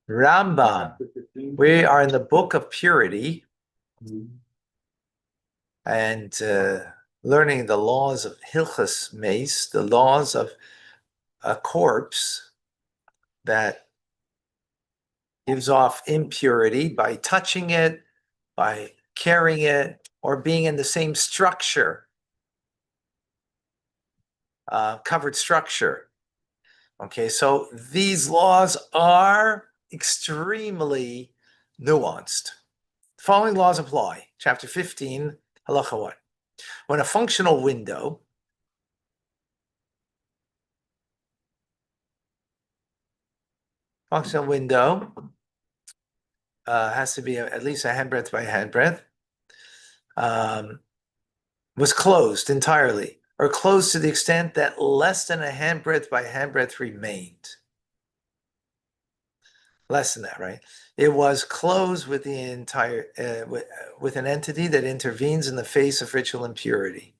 Rambam. We are in the book of purity and learning the laws of Hilchas Mace, the laws of a corpse that gives off impurity by touching it, by carrying it, or being in the same structure, covered structure. Okay, so these laws are extremely nuanced. The following laws apply. Chapter 15, Halacha 1. When a functional window has to be at least a handbreadth by handbreadth, was closed entirely, or closed to the extent that less than a handbreadth by handbreadth remained. Less than that, right? It was closed with the entire, with an entity that intervenes in the face of ritual impurity.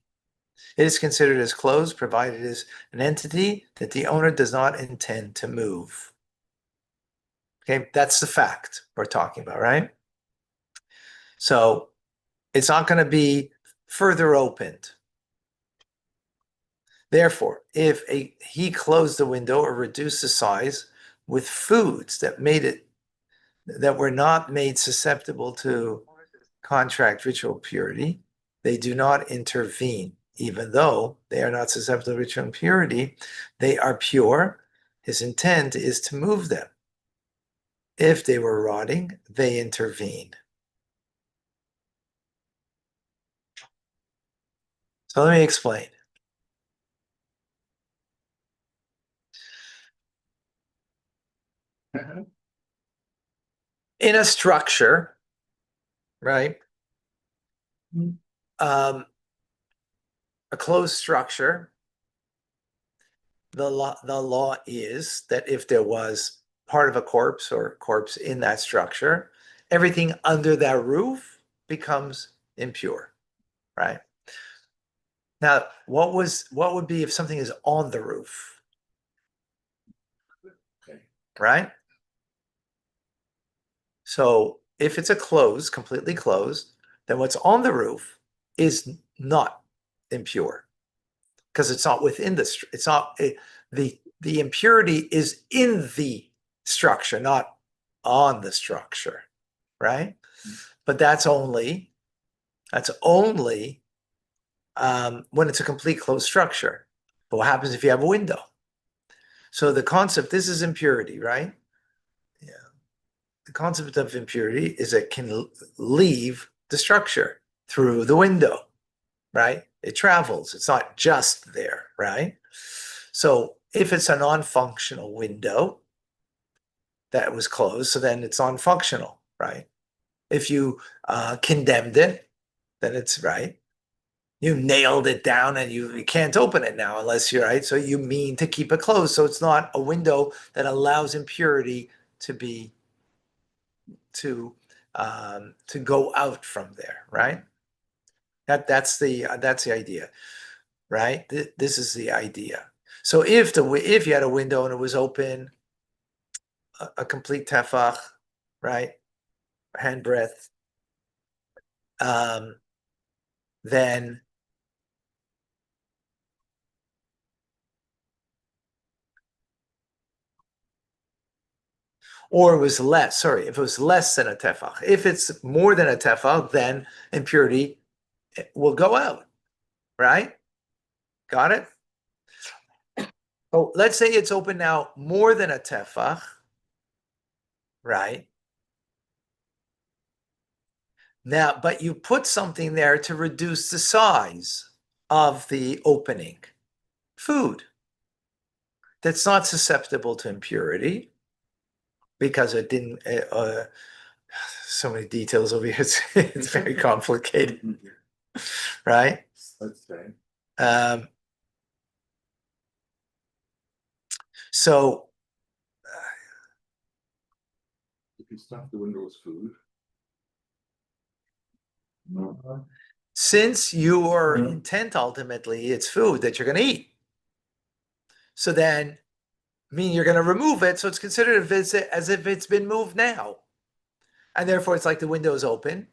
It is considered as closed, provided it is an entity that the owner does not intend to move. Okay, that's the fact we're talking about, right? So it's not going to be further opened. Therefore, if he closed the window or reduced the size with foods that were not made susceptible to contract ritual purity, they do not intervene. Even though they are not susceptible to ritual impurity, they are pure. His intent is to move them. If they were rotting, they intervene. So let me explain. In a structure, right? A closed structure, the law is that if there was part of a corpse or corpse in that structure, everything under that roof becomes impure, right? Now, what would be if something is on the roof, right? So if it's completely closed, then what's on the roof is not impure because it's not within the impurity is in the structure, not on the structure, right? But that's only when it's a complete closed structure. But what happens if you have a window? So the concept, this is impurity, right? Yeah. The concept of impurity is it can leave the structure through the window, right? It travels. It's not just there, right? So if it's a non-functional window that was closed, so then it's non-functional, right? If you condemned it, then it's right. You nailed it down and you can't open it now unless you're right. So you mean to keep it closed. So it's not a window that allows impurity to go out from there, right? That's the idea, right? This is the idea. So if you had a window and it was open, a complete tefach, right, handbreadth, then or it was less, sorry, if it was less than a tefach. If it's more than a tefach, then impurity will go out, right? Got it? Oh, let's say it's open now more than a tefach, right? Now, but you put something there to reduce the size of the opening. Food that's not susceptible to impurity because it didn't, so many details over here, it's very complicated, right? So if you stuff the window with food, since your intent ultimately it's food that you're going to eat, so then mean you're going to remove it, so it's considered as if it's been moved now. And therefore, it's like the window is open.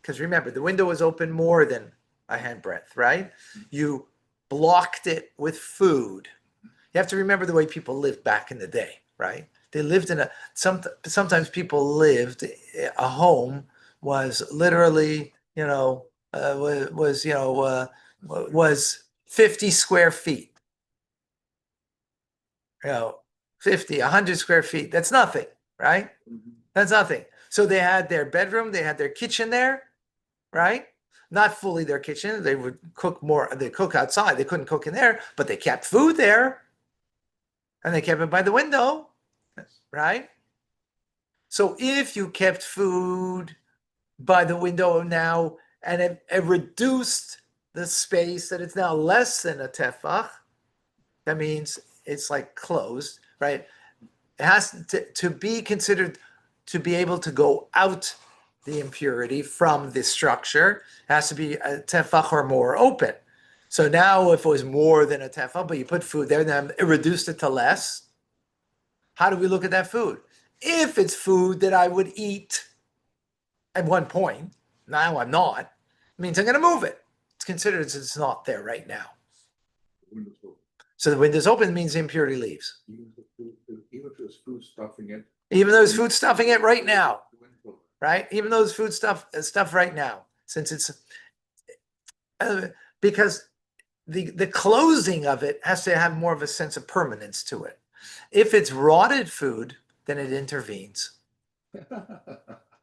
Because remember, the window is open more than a handbreadth, right? You blocked it with food. You have to remember the way people lived back in the day, right? They lived in sometimes people lived, a home was literally, was 50 square feet, 50, 100 square feet. That's nothing, right? That's nothing. So they had their bedroom, they had their kitchen there, right? Not fully their kitchen. They would cook more, they cook outside. They couldn't cook in there, but they kept food there and they kept it by the window, right? So if you kept food by the window now and it reduced the space that it's now less than a tefach, that means it's like closed, right? It has to be considered to be able to go out the impurity from the structure. It has to be a tefach or more open. So now if it was more than a tefach, but you put food there, then it reduced it to less. How do we look at that food? If it's food that I would eat at one point, now I'm not, it means I'm going to move it. It's considered as it's not there right now. So the window's open means the impurity leaves. Even if there's food stuffing it. Even though there's food stuffing it right now, right? Even though there's food stuff right now, since it's because the closing of it has to have more of a sense of permanence to it. If it's rotted food, then it intervenes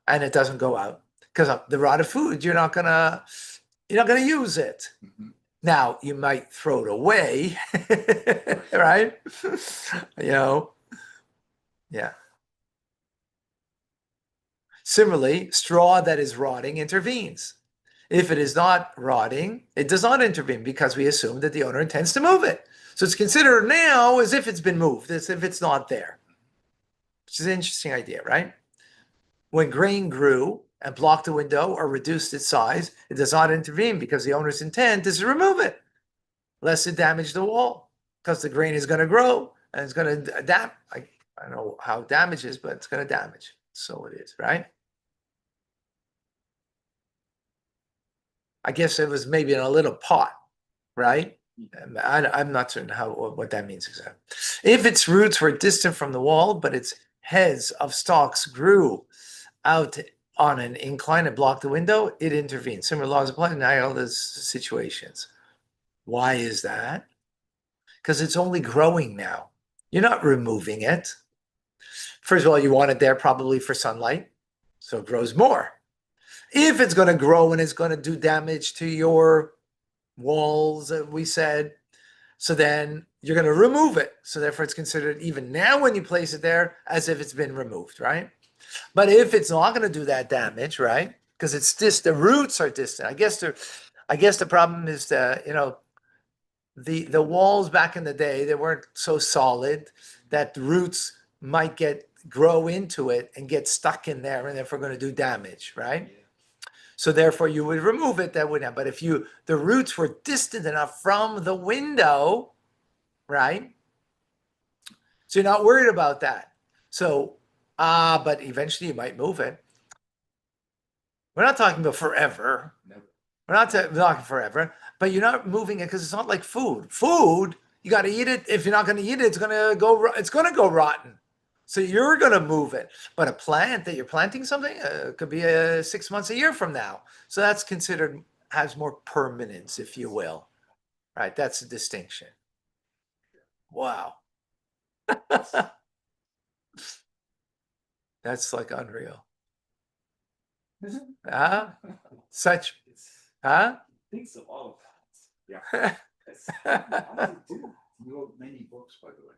and it doesn't go out because the rotted food you're not gonna use it. Now you might throw it away, right? Yeah. Similarly, straw that is rotting intervenes. If it is not rotting, it does not intervene because we assume that the owner intends to move it. So it's considered now as if it's been moved, as if it's not there, which is an interesting idea, right? When grain grew and blocked the window or reduced its size, it does not intervene because the owner's intent is to remove it, lest it damage the wall, because the grain is going to grow and it's going to adapt. I don't know how damage is, but it's going to damage. So it is, right? I guess it was maybe in a little pot, right? I'm not certain what that means exactly. If its roots were distant from the wall, but its heads of stalks grew out on an incline and blocked the window, it intervened. Similar laws apply in all those situations. Why is that? Because it's only growing now. You're not removing it. First of all, you want it there probably for sunlight, so it grows more. If it's going to grow and it's going to do damage to your walls, we said, so then you're going to remove it. So therefore it's considered even now when you place it there as if it's been removed, right? But if it's not going to do that damage, right? Because it's the roots are distant. I guess the problem is the walls back in the day, they weren't so solid that the roots might grow into it and get stuck in there and therefore going to do damage, right? Yeah. So therefore you would remove it, that wouldn't have. But if the roots were distant enough from the window, right? So you're not worried about that. So, but eventually you might move it. We're not talking about forever. Never. We're not talking forever, but you're not moving it because it's not like food. Food, you got to eat it. If you're not going to eat it, it's going to go rotten. So you're going to move it. But a plant that you're planting something could be 6 months, a year from now. So that's considered, has more permanence, if you will. Right? That's a distinction. Wow. That's like unreal. Such, huh? Thinks of all of that. Yeah. You wrote many books, by the way.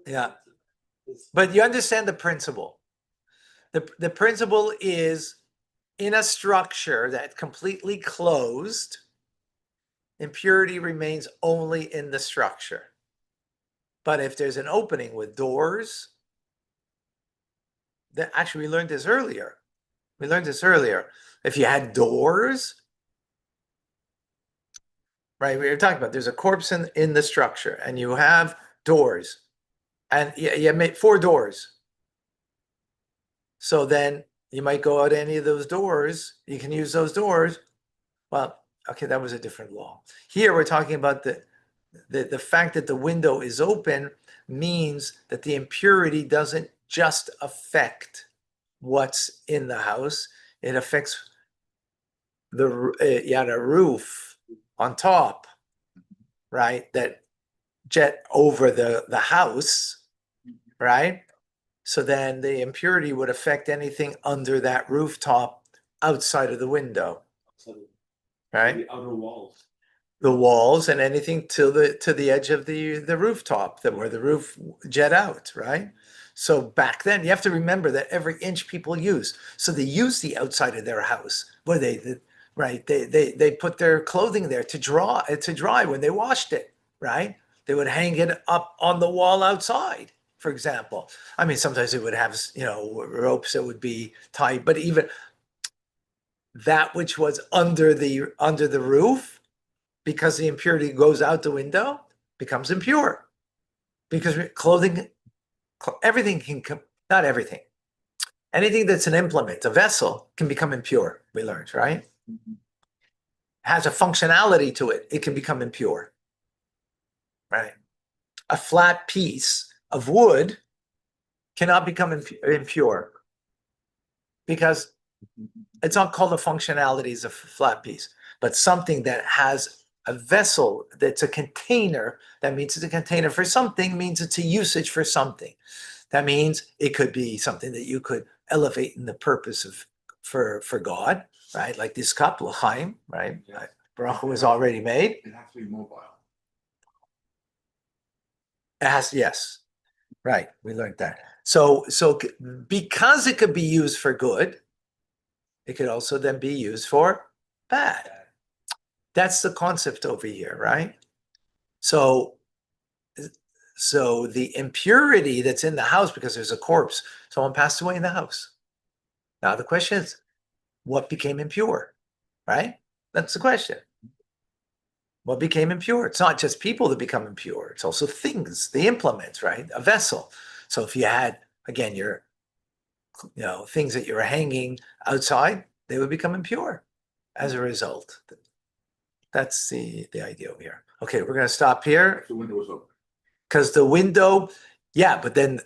Yeah. But you understand the principle. The principle is in a structure that's completely closed, impurity remains only in the structure. But if there's an opening with doors, that actually we learned this earlier. If you had doors, right, we were talking about there's a corpse in the structure and you have doors, and you made 4 doors. So then you might go out any of those doors. You can use those doors. Well, okay, that was a different law. Here we're talking about the fact that the window is open means that the impurity doesn't just affect what's in the house. It affects the roof on top, right? That jet over the house, right? So then the impurity would affect anything under that rooftop outside of the window, right? The outer walls. The walls and anything to the edge of the rooftop, that where the roof jet out, right? So back then, you have to remember that every inch people use. So they use the outside of their house where right? They put their clothing there to dry when they washed it, right? They would hang it up on the wall outside, for example. I mean, sometimes it would have, ropes that would be tied, but even that which was under the roof, because the impurity goes out the window, becomes impure. Because clothing, everything can come, not everything. Anything that's an implement, a vessel, can become impure, we learned, right? Has a functionality to it, it can become impure, right? A flat piece of wood cannot become impure because it's not called the functionalities of a flat piece, but something that has a vessel that's a container, that means it's a container for something, means it's a usage for something. That means it could be something that you could elevate in the purpose of for God, right? Like this cup, l'chaim, right? Yeah. Bracha was already made. It has to be mobile. It has, yes, right. We learned that. So because it could be used for good, it could also then be used for bad. That's the concept over here, right? So the impurity that's in the house because there's a corpse, someone passed away in the house. Now the question is, what became impure, right? That's the question. What became impure? It's not just people that become impure. It's also things, the implements, right? A vessel. So if you had, again, your, things that you're hanging outside, they would become impure as a result. That's the idea over here. Okay, we're going to stop here. The window was open. Because the window, yeah, but then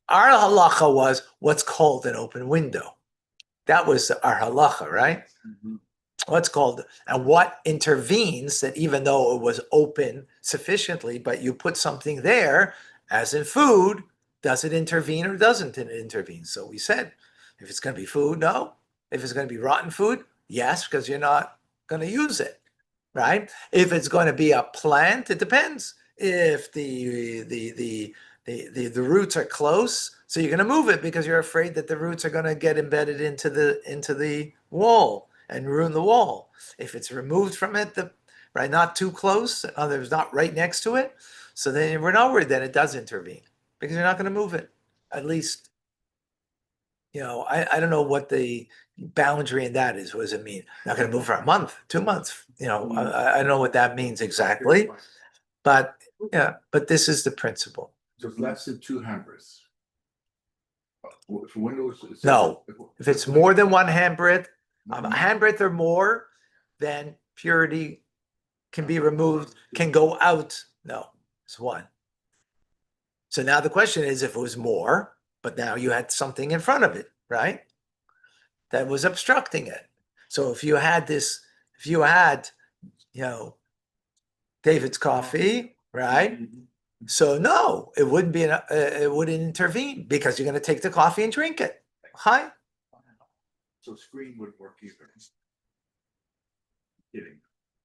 our halacha was what's called an open window. That was our halacha, right? Mm-hmm. What's called, and what intervenes that even though it was open sufficiently, but you put something there, as in food, does it intervene or doesn't it intervene? So we said, if it's going to be food, no. If it's going to be rotten food, yes, because you're not going to use it, right? If it's going to be a plant, it depends. If the roots are close, so you're going to move it because you're afraid that the roots are going to get embedded into the wall and ruin the wall. If it's removed from it, right, not too close, there's not right next to it, so then we're not worried, then it does intervene because you're not going to move it. At least, I don't know what the boundary in that is. What does it mean? Not going to move for a month, 2 months. I don't know what that means exactly, but yeah, but this is the principle. So less than 2 handbreadths. For windows, No, if it's more than 1 handbreadth, a handbreadth or more, then purity can be removed, can go out. No, it's 1. So now the question is, if it was more, but now you had something in front of it, right? That was obstructing it. So if you had, David's coffee, right? So no, it wouldn't be, it wouldn't intervene because you're going to take the coffee and drink it. Hi. So screen wouldn't work either. Kidding.